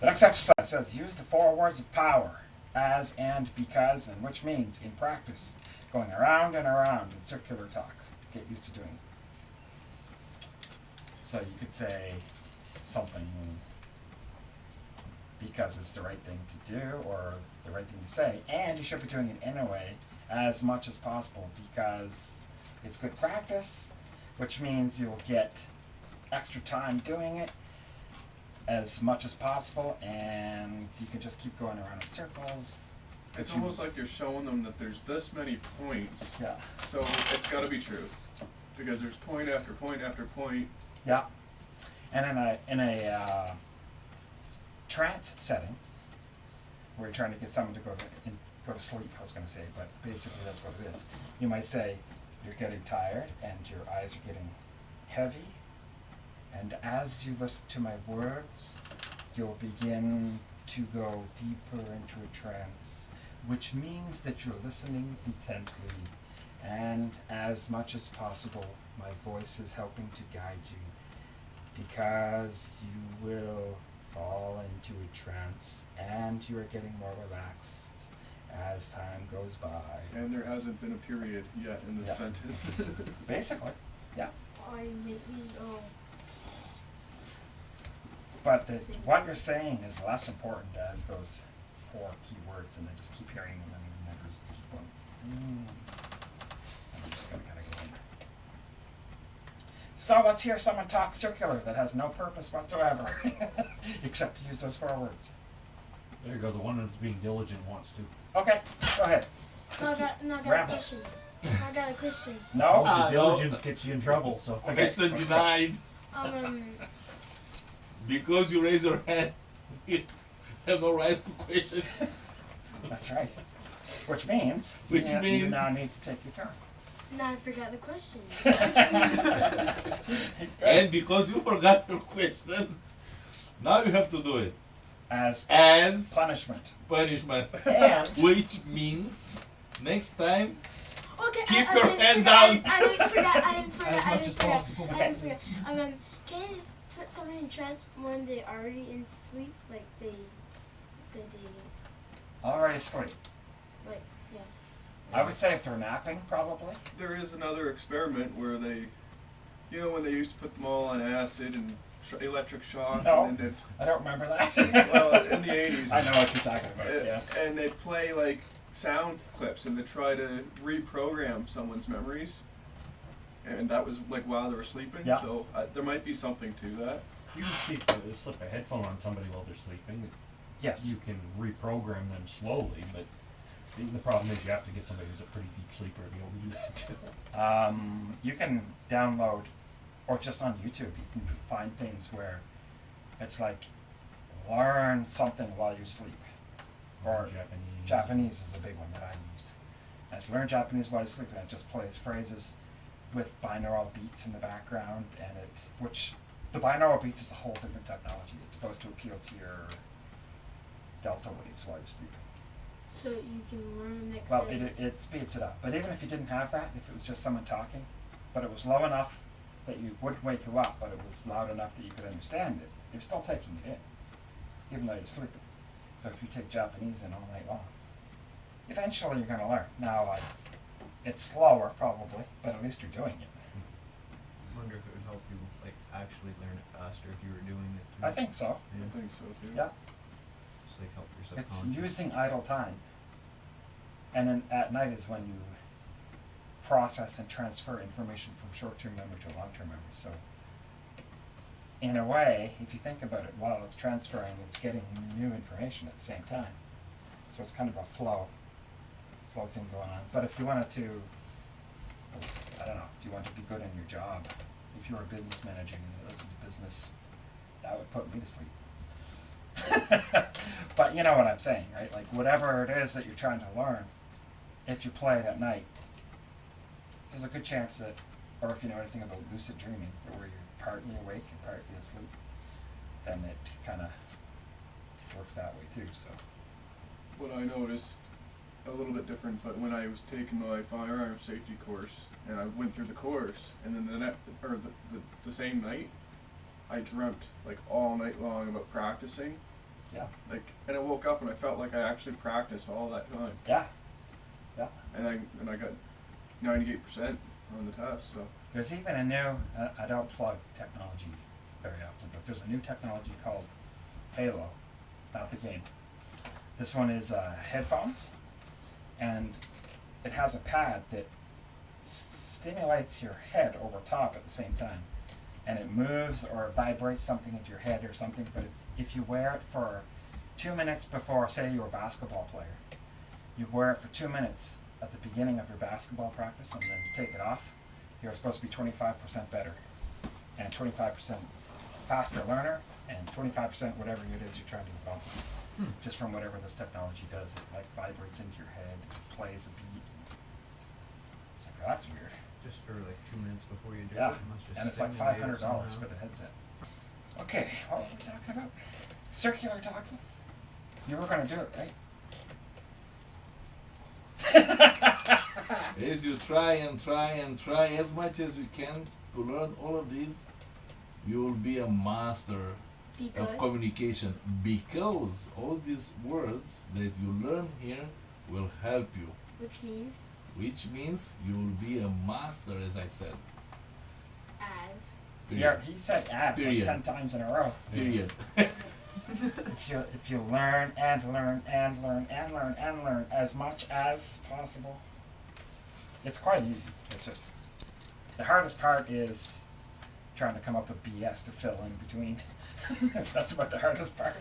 The next exercise says use the 4 words of power, as, and, because, and which means in practice, going around and around in circular talk. Get used to doing it. So you could say something because it's the right thing to do or the right thing to say, and you should be doing it in a way as much as possible because it's good practice, which means you'll get extra time doing it as much as possible, and you can just keep going around in circles. It's almost like you're showing them that there's this many points. Yeah. So it's got to be true, because there's point after point after point. Yeah. And in a trance setting, where you're trying to get someone to go to sleep, I was going to say, but basically that's what it is. You might say you're getting tired and your eyes are getting heavy, and as you listen to my words, you'll begin to go deeper into a trance, which means that you're listening intently, and as much as possible, my voice is helping to guide you, because you will fall into a trance, and you are getting more relaxed as time goes by. And there hasn't been a period yet in this sentence. Basically, yeah. I maybe, But what you're saying is less important as those 4 key words, and then just keep hearing them and never just keep going. And I'm just going to kind of go in there. So let's hear someone talk circular that has no purpose whatsoever, except to use those 4 words. There you go, the one that's being diligent wants to. Okay, go ahead. I got a question. I got a question. No? The diligence gets you in trouble, so. Okay. Question denied. Because you raise your hand, you have no right to question. That's right. Which means, you now need to take your turn. No, I forgot the question. And because you forgot your question, now you have to do it. As punishment. Punishment. And which means, next time, Okay, keep your hand down. I didn't forget. I didn't forget. As much as possible. I didn't forget. Can you put someone in trance when they're already in sleep? Like they already asleep. like, yeah. I would say if they're napping, probably. There is another experiment where they, when they used to put them all on acid and electric shock. No, and then I don't remember that. well, in the 80s. I know what you're talking about, yes. And they'd play like sound clips and they try to reprogram someone's memories. And that was like while they were sleeping. Yeah. So there might be something to that. You can slip a headphone on somebody while they're sleeping. Yes. You can reprogram them slowly, but the problem is you have to get somebody who's a pretty deep sleeper to be able to do that too. You can download, or just on YouTube, you can find things where it's like, learn something while you sleep. Or Japanese is a big one that I use. And if you learn Japanese while you sleep, and it just plays phrases with binaural beats in the background, and which the binaural beats is a whole different technology. It's supposed to appeal to your delta waves while you're sleeping. So you can learn the next Well, day. it speeds it up. But even if you didn't have that, if it was just someone talking, but it was low enough that you wouldn't wake you up, but it was loud enough that you could understand it, you're still taking it in, even though you're sleeping. So if you take Japanese in all night long, eventually you're going to learn. Now, it's slower probably, but at least you're doing it. I wonder if it would help you actually learn it faster if you were doing it too. I think so. Yeah. I think so too. Yeah. Just help your It's subconscious. using idle time. And then at night is when you process and transfer information from short-term memory to long-term memory. So in a way, if you think about it, while it's transferring, it's getting new information at the same time. So it's kind of a flow thing going on. But if you wanted to, I don't know, if you want to be good in your job, if you were a business manager and you listen to business, that would put me to sleep. But you know what I'm saying, right? Like whatever it is that you're trying to learn, if you play it at night, there's a good chance that, or if you know anything about lucid dreaming, where you're partly awake and partly asleep, then it kind of works that way too. So What I noticed, a little bit different, but when I was taking my firearm safety course, and I went through the course, and then the same night, I dreamt like all night long about practicing, Yeah. Like, and I woke up and I felt like I actually practiced all that time. Yeah. Yeah. And I got 98% on the test. So There's even a new, I don't plug technology very often, but there's a new technology called Halo, not the game. This one is headphones, and it has a pad that stimulates your head over top at the same time. And it moves or vibrates something into your head or something, but if you wear it for 2 minutes before, say you're a basketball player, you wear it for 2 minutes at the beginning of your basketball practice, and then you take it off, you're supposed to be 25% better, and 25% faster learner, and 25% whatever it is you're trying to develop. Just from whatever this technology does, it like vibrates into your head, plays a beat. It's like, oh, that's weird. Just for like 2 minutes before you do Yeah, it, it must just and it's like stimulate it $500 somehow. for the headset. Okay, what were we talking about? Circular talking? You were going to do it, right? As you try and try and try as much as you can to learn all of these, you will be a master of Because communication, because all these words that you learn here will help you, which means which means you will be a master, as I said. as. Yeah, he said ads like Period. 10 times in a row. Period. If you learn and learn and learn and learn and learn as much as possible, it's quite easy. It's just the hardest part is trying to come up with BS to fill in between. That's about the hardest part.